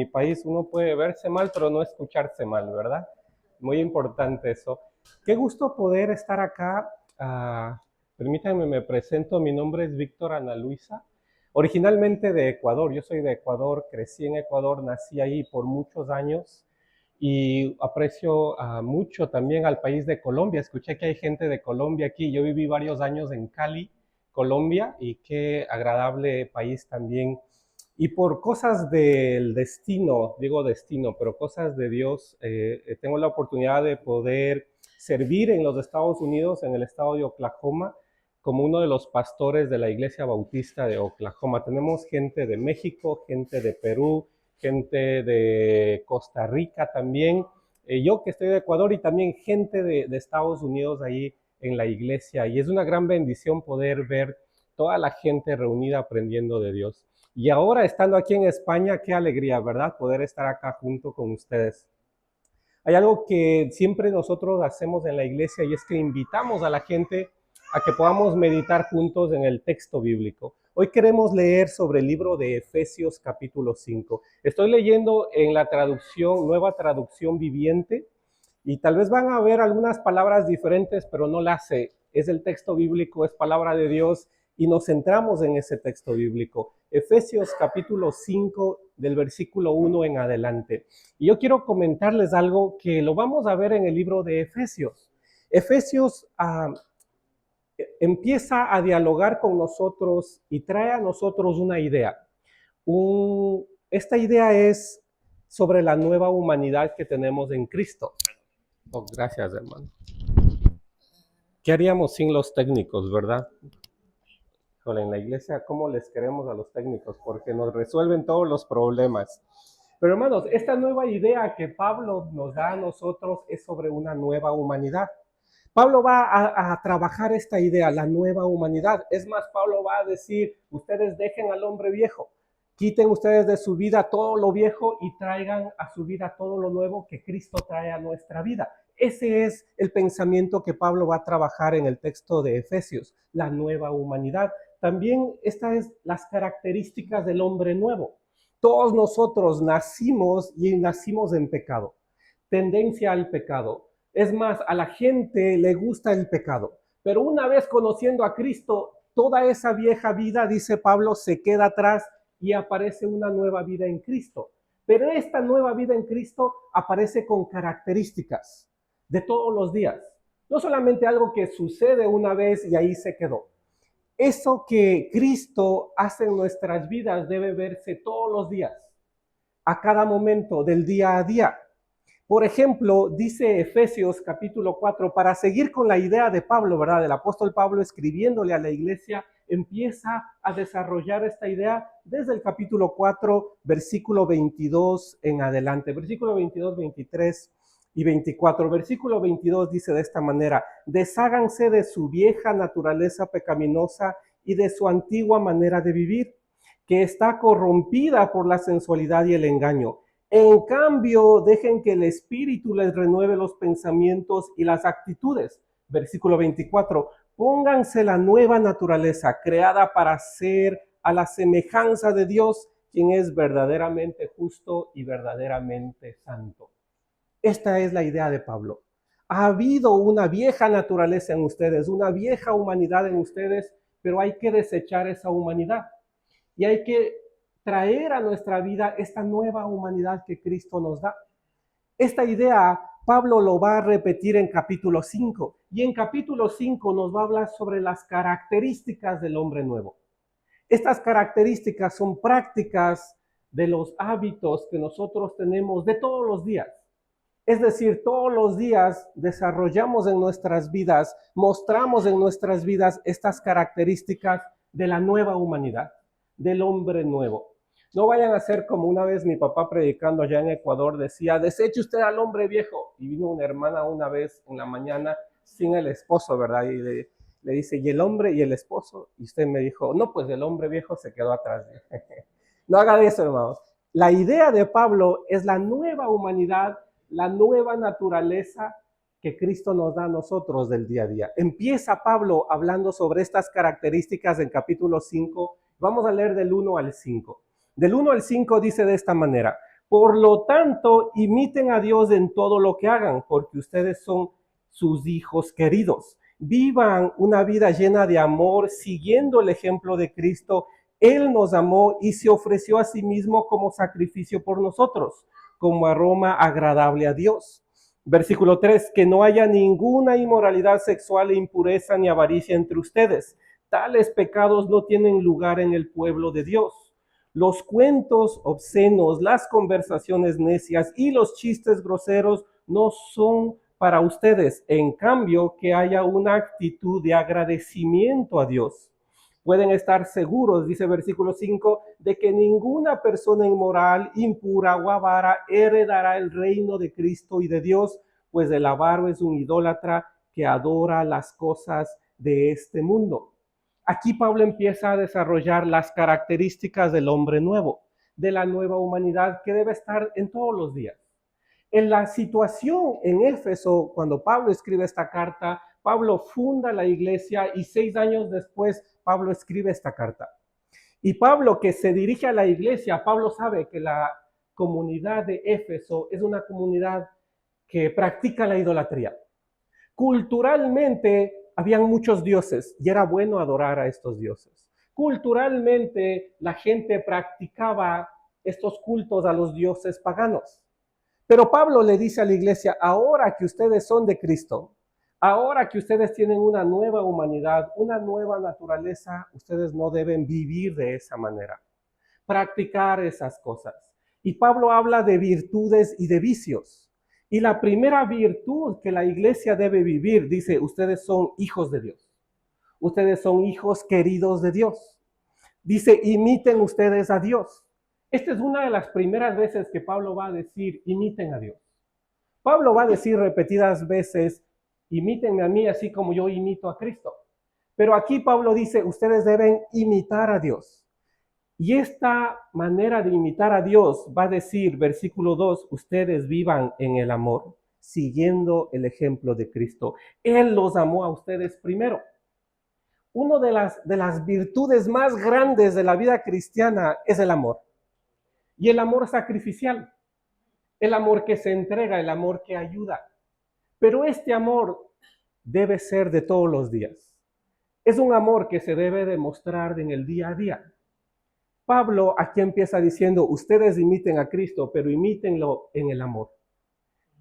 mi país uno puede verse mal, pero no escucharse mal, ¿verdad? Muy importante eso. Qué gusto poder estar acá. Permítanme, me presento. Mi nombre es Víctor Ana Luisa, originalmente de Ecuador. Yo soy de Ecuador, crecí en Ecuador, nací ahí por muchos años y aprecio mucho también al país de Colombia. Escuché que hay gente de Colombia aquí. Yo viví varios años en Cali, Colombia, y qué agradable país también. Y por cosas del destino, digo destino, pero cosas de Dios, tengo la oportunidad de poder servir en los Estados Unidos, en el estado de Oklahoma, como uno de los pastores de la Iglesia Bautista de Oklahoma. Tenemos gente de México, gente de Perú, gente de Costa Rica también. Yo que estoy de Ecuador y también gente de Estados Unidos ahí en la iglesia. Y es una gran bendición poder ver toda la gente reunida aprendiendo de Dios. Y ahora estando aquí en España, qué alegría, ¿verdad? Poder estar acá junto con ustedes. Hay algo que siempre nosotros hacemos en la iglesia y es que invitamos a la gente a que podamos meditar juntos en el texto bíblico. Hoy queremos leer sobre el libro de Efesios capítulo 5. Estoy leyendo en la traducción, nueva traducción viviente, y tal vez van a ver algunas palabras diferentes, pero no las sé. Es el texto bíblico, es palabra de Dios y nos centramos en ese texto bíblico. Efesios capítulo 5 del versículo 1 en adelante. Y yo quiero comentarles algo que lo vamos a ver en el libro de Efesios. Efesios empieza a dialogar con nosotros y trae a nosotros una idea. Esta idea es sobre la nueva humanidad que tenemos en Cristo. Oh, gracias, hermano. ¿Qué haríamos sin los técnicos, verdad? En la iglesia, ¿cómo les queremos a los técnicos? Porque nos resuelven todos los problemas. Pero hermanos, esta nueva idea que Pablo nos da a nosotros es sobre una nueva humanidad. Pablo va a trabajar esta idea, la nueva humanidad. Es más, Pablo va a decir, ustedes dejen al hombre viejo, quiten ustedes de su vida todo lo viejo y traigan a su vida todo lo nuevo que Cristo trae a nuestra vida. Ese es el pensamiento que Pablo va a trabajar en el texto de Efesios, la nueva humanidad. También estas es las características del hombre nuevo. Todos nosotros nacimos y nacimos en pecado, tendencia al pecado. Es más, a la gente le gusta el pecado, pero una vez conociendo a Cristo, toda esa vieja vida, dice Pablo, se queda atrás y aparece una nueva vida en Cristo. Pero esta nueva vida en Cristo aparece con características de todos los días. No solamente algo que sucede una vez y ahí se quedó. Eso que Cristo hace en nuestras vidas debe verse todos los días, a cada momento del día a día. Por ejemplo, dice Efesios capítulo 4, para seguir con la idea de Pablo, ¿verdad? El apóstol Pablo escribiéndole a la iglesia, empieza a desarrollar esta idea desde el capítulo 4, versículo 22 en adelante. Versículo 22, 23 y 24. Versículo 22 dice de esta manera, desháganse de su vieja naturaleza pecaminosa y de su antigua manera de vivir, que está corrompida por la sensualidad y el engaño. En cambio, dejen que el Espíritu les renueve los pensamientos y las actitudes. Versículo 24, pónganse la nueva naturaleza creada para ser a la semejanza de Dios, quien es verdaderamente justo y verdaderamente santo. Esta es la idea de Pablo. Ha habido una vieja naturaleza en ustedes, una vieja humanidad en ustedes, pero hay que desechar esa humanidad y hay que traer a nuestra vida esta nueva humanidad que Cristo nos da. Esta idea Pablo lo va a repetir en capítulo 5 y en capítulo 5 nos va a hablar sobre las características del hombre nuevo. Estas características son prácticas de los hábitos que nosotros tenemos de todos los días. Es decir, todos los días desarrollamos en nuestras vidas, mostramos en nuestras vidas estas características de la nueva humanidad, del hombre nuevo. No vayan a ser como una vez mi papá predicando allá en Ecuador decía, deseche usted al hombre viejo. Y vino una hermana una vez en la mañana sin el esposo, ¿verdad? Y le dice, ¿y el hombre y el esposo? Y usted me dijo, no, pues el hombre viejo se quedó atrás. No haga eso, hermanos. La idea de Pablo es la nueva humanidad, la nueva naturaleza que Cristo nos da a nosotros del día a día. Empieza Pablo hablando sobre estas características en capítulo 5. Vamos a leer del 1 al 5. Del 1 al 5 dice de esta manera, Por lo tanto, imiten a Dios en todo lo que hagan, porque ustedes son sus hijos queridos. Vivan una vida llena de amor, siguiendo el ejemplo de Cristo. Él nos amó y se ofreció a sí mismo como sacrificio por nosotros, como aroma agradable a Dios. Versículo 3, que no haya ninguna inmoralidad sexual, impureza ni avaricia entre ustedes. Tales pecados no tienen lugar en el pueblo de Dios. Los cuentos obscenos, las conversaciones necias y los chistes groseros no son para ustedes. En cambio, que haya una actitud de agradecimiento a Dios. Pueden estar seguros, dice versículo 5, de que ninguna persona inmoral, impura o avara heredará el reino de Cristo y de Dios, pues el avaro es un idólatra que adora las cosas de este mundo. Aquí Pablo empieza a desarrollar las características del hombre nuevo, de la nueva humanidad que debe estar en todos los días. En la situación en Éfeso, cuando Pablo escribe esta carta, Pablo funda la iglesia y 6 años después Pablo escribe esta carta. Y Pablo, que se dirige a la iglesia, Pablo sabe que la comunidad de Éfeso es una comunidad que practica la idolatría. Culturalmente habían muchos dioses y era bueno adorar a estos dioses. Culturalmente la gente practicaba estos cultos a los dioses paganos. Pero Pablo le dice a la iglesia, ahora que ustedes son de Cristo, ahora que ustedes tienen una nueva humanidad, una nueva naturaleza, ustedes no deben vivir de esa manera, practicar esas cosas. Y Pablo habla de virtudes y de vicios. Y la primera virtud que la iglesia debe vivir, dice, ustedes son hijos de Dios. Ustedes son hijos queridos de Dios. Dice, imiten ustedes a Dios. Esta es una de las primeras veces que Pablo va a decir, imiten a Dios. Pablo va a decir repetidas veces, imítenme a mí así como yo imito a Cristo. Pero aquí Pablo dice, ustedes deben imitar a Dios. Y esta manera de imitar a Dios va a decir, versículo 2, ustedes vivan en el amor, siguiendo el ejemplo de Cristo. Él los amó a ustedes primero. Una de las virtudes más grandes de la vida cristiana es el amor. Y el amor sacrificial, el amor que se entrega, el amor que ayuda. Pero este amor debe ser de todos los días. Es un amor que se debe demostrar en el día a día. Pablo aquí empieza diciendo, ustedes imiten a Cristo, pero imítenlo en el amor.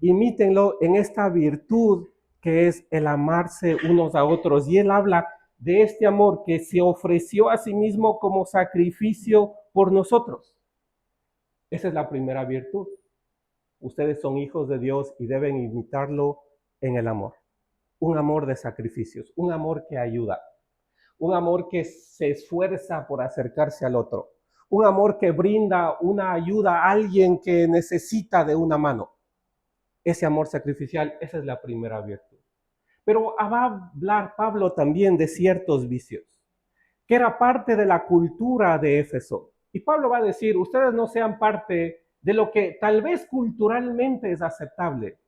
Imítenlo en esta virtud que es el amarse unos a otros. Y él habla de este amor que se ofreció a sí mismo como sacrificio por nosotros. Esa es la primera virtud. Ustedes son hijos de Dios y deben imitarlo en el amor. Un amor de sacrificios, un amor que ayuda, un amor que se esfuerza por acercarse al otro, un amor que brinda una ayuda a alguien que necesita de una mano. Ese amor sacrificial, esa es la primera virtud. Pero va a hablar Pablo también de ciertos vicios, que era parte de la cultura de Éfeso. Y Pablo va a decir, ustedes no sean parte de lo que tal vez culturalmente es aceptable,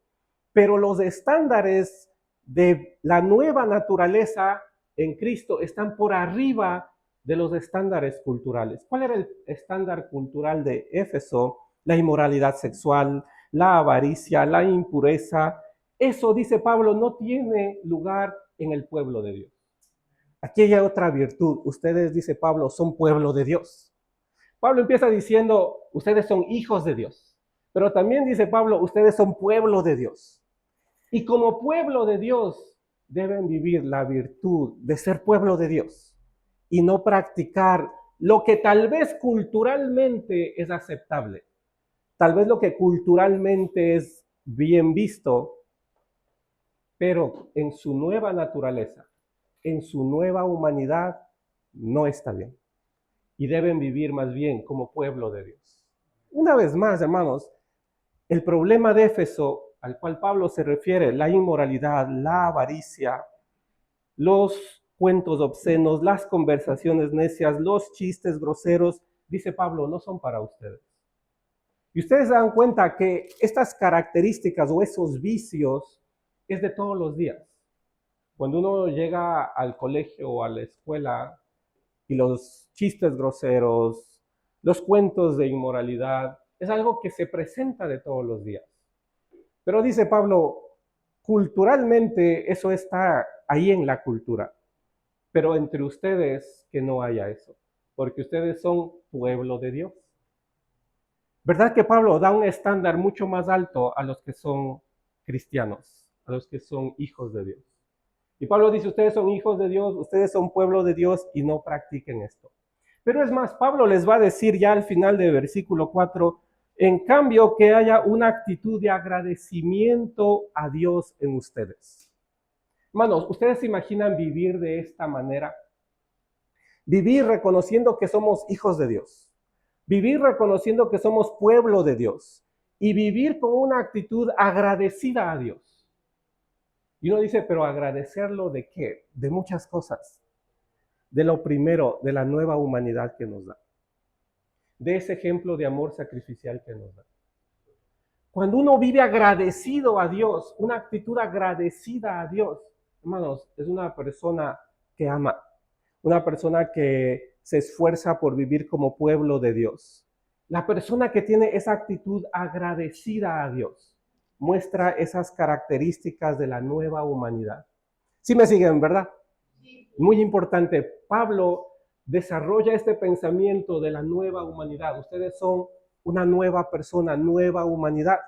pero los estándares de la nueva naturaleza en Cristo están por arriba de los estándares culturales. ¿Cuál era el estándar cultural de Éfeso? La inmoralidad sexual, la avaricia, la impureza. Eso, dice Pablo, no tiene lugar en el pueblo de Dios. Aquí hay otra virtud. Ustedes, dice Pablo, son pueblo de Dios. Pablo empieza diciendo, ustedes son hijos de Dios. Pero también dice Pablo, ustedes son pueblo de Dios. Y como pueblo de Dios deben vivir la virtud de ser pueblo de Dios y no practicar lo que tal vez culturalmente es aceptable. Tal vez lo que culturalmente es bien visto, pero en su nueva naturaleza, en su nueva humanidad, no está bien. Y deben vivir más bien como pueblo de Dios. Una vez más, hermanos, el problema de Éfeso al cual Pablo se refiere, la inmoralidad, la avaricia, los cuentos obscenos, las conversaciones necias, los chistes groseros, dice Pablo, no son para ustedes. Y ustedes se dan cuenta que estas características o esos vicios es de todos los días. Cuando uno llega al colegio o a la escuela y los chistes groseros, los cuentos de inmoralidad, Es algo que se presenta de todos los días. Pero dice Pablo, culturalmente eso está ahí en la cultura, pero entre ustedes que no haya eso, porque ustedes son pueblo de Dios. ¿Verdad que Pablo da un estándar mucho más alto a los que son cristianos, a los que son hijos de Dios? Y Pablo dice, ustedes son hijos de Dios, ustedes son pueblo de Dios y no practiquen esto. Pero es más, Pablo les va a decir ya al final del versículo 4, en cambio que haya una actitud de agradecimiento a Dios en ustedes. Hermanos, ¿ustedes se imaginan vivir de esta manera? Vivir reconociendo que somos hijos de Dios. Vivir reconociendo que somos pueblo de Dios. Y vivir con una actitud agradecida a Dios. Y uno dice, pero agradecerlo ¿de qué? De muchas cosas. De lo primero, de la nueva humanidad que nos da. De ese ejemplo de amor sacrificial que nos da. Cuando uno vive agradecido a Dios, una actitud agradecida a Dios, hermanos, es una persona que ama, una persona que se esfuerza por vivir como pueblo de Dios. La persona que tiene esa actitud agradecida a Dios muestra esas características de la nueva humanidad. ¿Sí me siguen, verdad? Muy importante, Pablo desarrolla este pensamiento de la nueva humanidad. Ustedes son una nueva persona, nueva humanidad.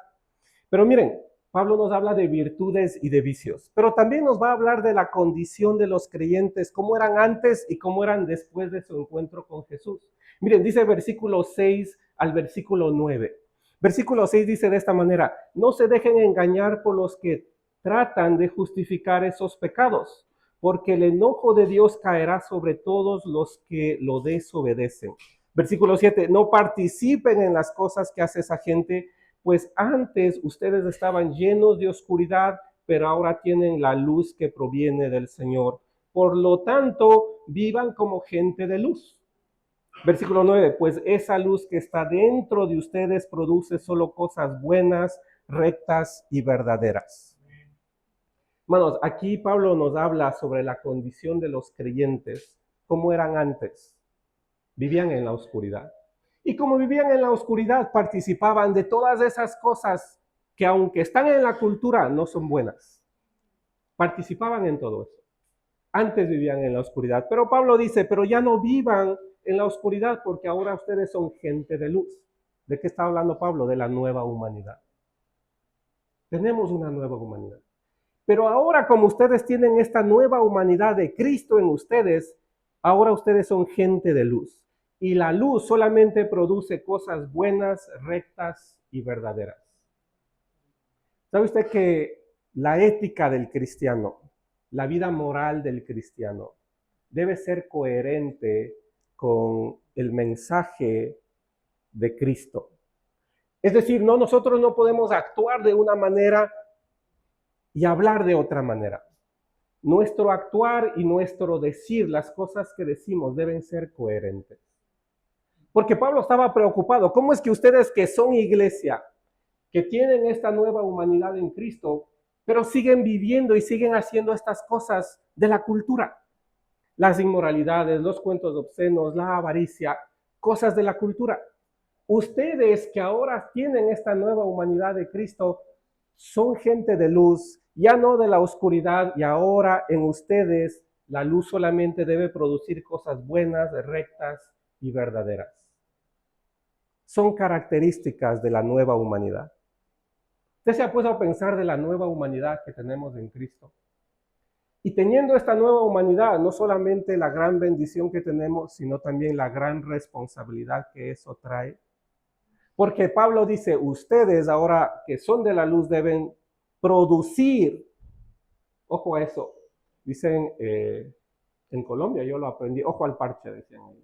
Pero miren, Pablo nos habla de virtudes y de vicios, pero también nos va a hablar de la condición de los creyentes, cómo eran antes y cómo eran después de su encuentro con Jesús. Miren, dice versículo 6 al versículo 9. Versículo 6 dice de esta manera, no se dejen engañar por los que tratan de justificar esos pecados, porque el enojo de Dios caerá sobre todos los que lo desobedecen. Versículo 7, no participen en las cosas que hace esa gente, pues antes ustedes estaban llenos de oscuridad, pero ahora tienen la luz que proviene del Señor. Por lo tanto, vivan como gente de luz. Versículo 9, pues esa luz que está dentro de ustedes produce solo cosas buenas, rectas y verdaderas. Hermanos, aquí Pablo nos habla sobre la condición de los creyentes, cómo eran antes. Vivían en la oscuridad. Y como vivían en la oscuridad, participaban de todas esas cosas que aunque están en la cultura, no son buenas. Participaban en todo eso. Antes vivían en la oscuridad. Pero Pablo dice, pero ya no vivan en la oscuridad porque ahora ustedes son gente de luz. ¿De qué está hablando Pablo? De la nueva humanidad. Tenemos una nueva humanidad. Pero ahora como ustedes tienen esta nueva humanidad de Cristo en ustedes, ahora ustedes son gente de luz. Y la luz solamente produce cosas buenas, rectas y verdaderas. ¿Sabe usted que la ética del cristiano, la vida moral del cristiano, debe ser coherente con el mensaje de Cristo? Es decir, nosotros no podemos actuar de una manera y hablar de otra manera. Nuestro actuar y nuestro decir, las cosas que decimos deben ser coherentes. Porque Pablo estaba preocupado. ¿Cómo es que ustedes que son iglesia, que tienen esta nueva humanidad en Cristo, pero siguen viviendo y siguen haciendo estas cosas de la cultura? Las inmoralidades, los cuentos obscenos, la avaricia, cosas de la cultura. Ustedes que ahora tienen esta nueva humanidad de Cristo, son gente de luz, ya no de la oscuridad, y ahora en ustedes la luz solamente debe producir cosas buenas, rectas y verdaderas. Son características de la nueva humanidad. ¿Usted se ha puesto a pensar de la nueva humanidad que tenemos en Cristo? Y teniendo esta nueva humanidad, no solamente la gran bendición que tenemos, sino también la gran responsabilidad que eso trae. Porque Pablo dice, ustedes ahora que son de la luz deben producir, ojo a eso, dicen en Colombia, yo lo aprendí, ojo al parche, decían ahí.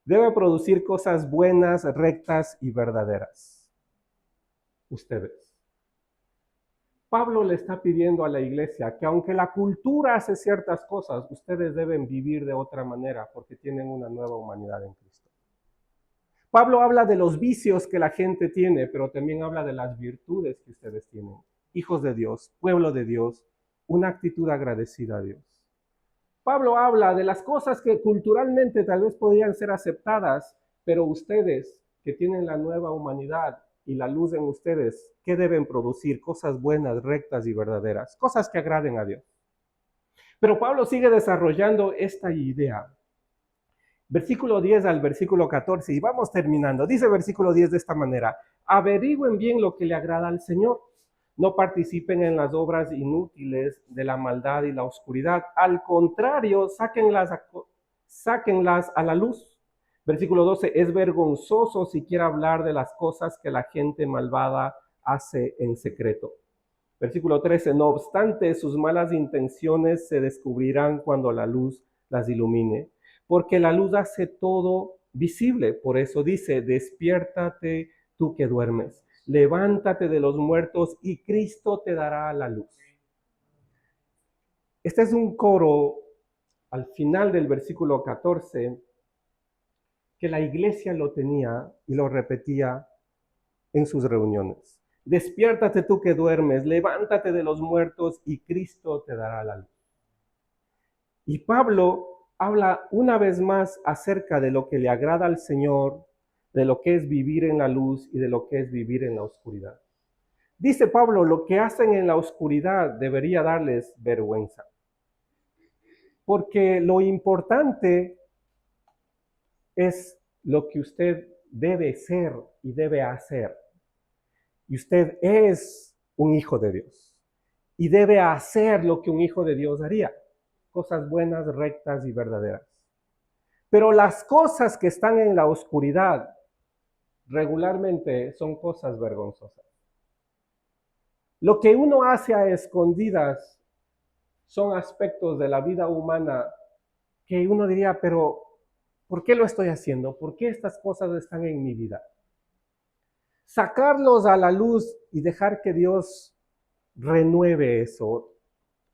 Debe producir cosas buenas, rectas y verdaderas. Ustedes. Pablo le está pidiendo a la iglesia que aunque la cultura hace ciertas cosas, ustedes deben vivir de otra manera porque tienen una nueva humanidad en Cristo. Pablo habla de los vicios que la gente tiene, pero también habla de las virtudes que ustedes tienen. Hijos de Dios, pueblo de Dios, una actitud agradecida a Dios. Pablo habla de las cosas que culturalmente tal vez podrían ser aceptadas, pero ustedes que tienen la nueva humanidad y la luz en ustedes, ¿qué deben producir? Cosas buenas, rectas y verdaderas, cosas que agraden a Dios. Pero Pablo sigue desarrollando esta idea. Versículo 10 al versículo 14, y vamos terminando. Dice versículo 10 de esta manera: averigüen bien lo que le agrada al Señor. No participen en las obras inútiles de la maldad y la oscuridad. Al contrario, sáquenlas a la luz. Versículo 12, es vergonzoso siquiera hablar de las cosas que la gente malvada hace en secreto. Versículo 13, no obstante, sus malas intenciones se descubrirán cuando la luz las ilumine, porque la luz hace todo visible. Por eso dice, despiértate tú que duermes, levántate de los muertos y Cristo te dará la luz. Este es un coro al final del versículo 14 que la iglesia lo tenía y lo repetía en sus reuniones. Despiértate tú que duermes, levántate de los muertos y Cristo te dará la luz. Y Pablo habla una vez más acerca de lo que le agrada al Señor, de lo que es vivir en la luz y de lo que es vivir en la oscuridad. Dice Pablo, lo que hacen en la oscuridad debería darles vergüenza. Porque lo importante es lo que usted debe ser y debe hacer. Y usted es un hijo de Dios y debe hacer lo que un hijo de Dios haría, cosas buenas, rectas y verdaderas. Pero las cosas que están en la oscuridad regularmente son cosas vergonzosas. Lo que uno hace a escondidas son aspectos de la vida humana que uno diría, pero ¿por qué lo estoy haciendo? ¿Por qué estas cosas están en mi vida? Sacarlos a la luz y dejar que Dios renueve eso,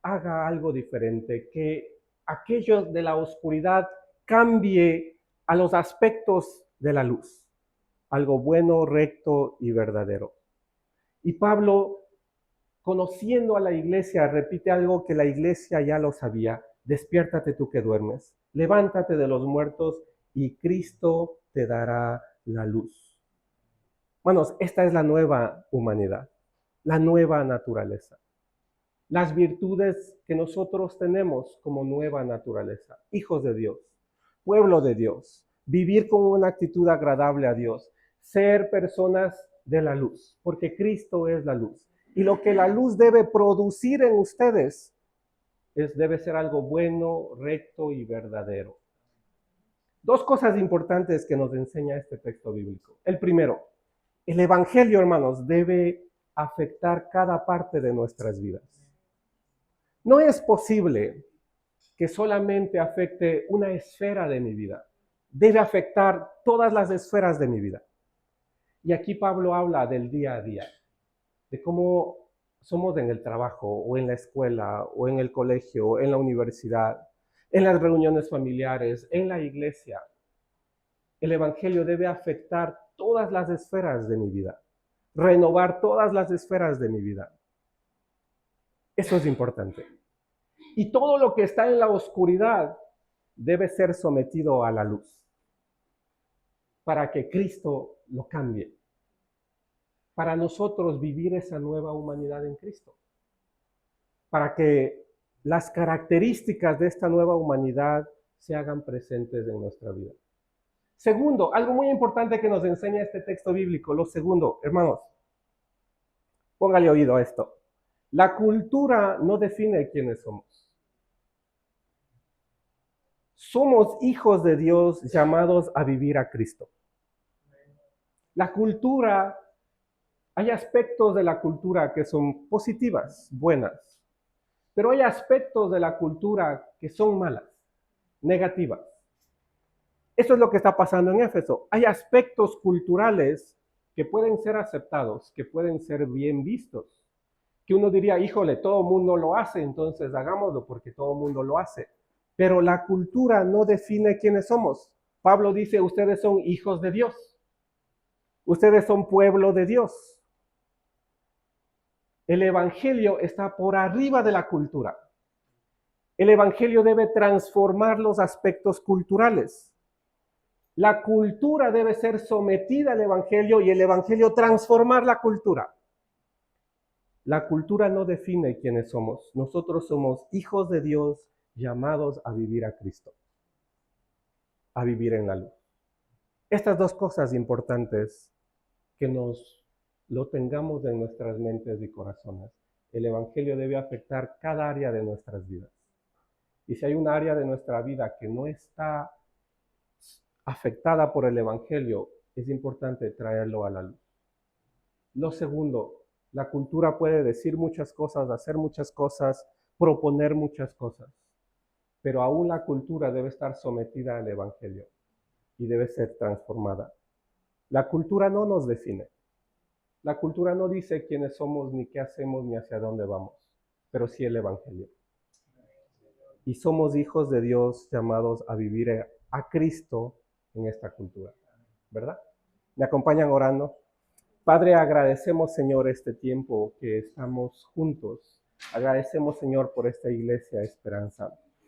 haga algo diferente, que aquello de la oscuridad cambie a los aspectos de la luz, algo bueno, recto y verdadero. Y Pablo, conociendo a la iglesia, repite algo que la iglesia ya lo sabía: despiértate tú que duermes, levántate de los muertos y Cristo te dará la luz. Hermanos, esta es la nueva humanidad, la nueva naturaleza. Las virtudes que nosotros tenemos como nueva naturaleza, hijos de Dios, pueblo de Dios, vivir con una actitud agradable a Dios, ser personas de la luz, porque Cristo es la luz. Y lo que la luz debe producir en ustedes debe ser algo bueno, recto y verdadero. Dos cosas importantes que nos enseña este texto bíblico. El primero, el evangelio, hermanos, debe afectar cada parte de nuestras vidas. No es posible que solamente afecte una esfera de mi vida. Debe afectar todas las esferas de mi vida. Y aquí Pablo habla del día a día, de cómo somos en el trabajo, o en la escuela, o en el colegio, o en la universidad, en las reuniones familiares, en la iglesia. El evangelio debe afectar todas las esferas de mi vida, renovar todas las esferas de mi vida. Eso es importante. Y todo lo que está en la oscuridad debe ser sometido a la luz, para que Cristo lo cambie, para nosotros vivir esa nueva humanidad en Cristo, para que las características de esta nueva humanidad se hagan presentes en nuestra vida. Segundo, algo muy importante que nos enseña este texto bíblico. Lo segundo, hermanos, póngale oído a esto. La cultura no define quiénes somos. Somos hijos de Dios llamados a vivir a Cristo. La cultura, hay aspectos de la cultura que son positivas, buenas, pero hay aspectos de la cultura que son malas, negativas. Eso es lo que está pasando en Éfeso. Hay aspectos culturales que pueden ser aceptados, que pueden ser bien vistos, que uno diría, híjole, todo el mundo lo hace, entonces hagámoslo porque todo el mundo lo hace. Pero la cultura no define quiénes somos. Pablo dice, ustedes son hijos de Dios. Ustedes son pueblo de Dios. El evangelio está por arriba de la cultura. El evangelio debe transformar los aspectos culturales. La cultura debe ser sometida al Evangelio y el Evangelio transformar la cultura. La cultura no define quiénes somos. Nosotros somos hijos de Dios llamados a vivir a Cristo, a vivir en la luz. Estas dos cosas importantes que nos lo tengamos en nuestras mentes y corazones. El Evangelio debe afectar cada área de nuestras vidas. Y si hay un área de nuestra vida que no está afectada por el Evangelio, es importante traerlo a la luz. Lo segundo, la cultura puede decir muchas cosas, hacer muchas cosas, proponer muchas cosas, pero aún la cultura debe estar sometida al Evangelio y debe ser transformada. La cultura no nos define. La cultura no dice quiénes somos, ni qué hacemos, ni hacia dónde vamos, pero sí el Evangelio. Y somos hijos de Dios llamados a vivir a Cristo en esta cultura, ¿verdad? ¿Me acompañan orando? Padre, agradecemos, Señor, este tiempo que estamos juntos. Agradecemos, Señor, por esta iglesia Esperanza.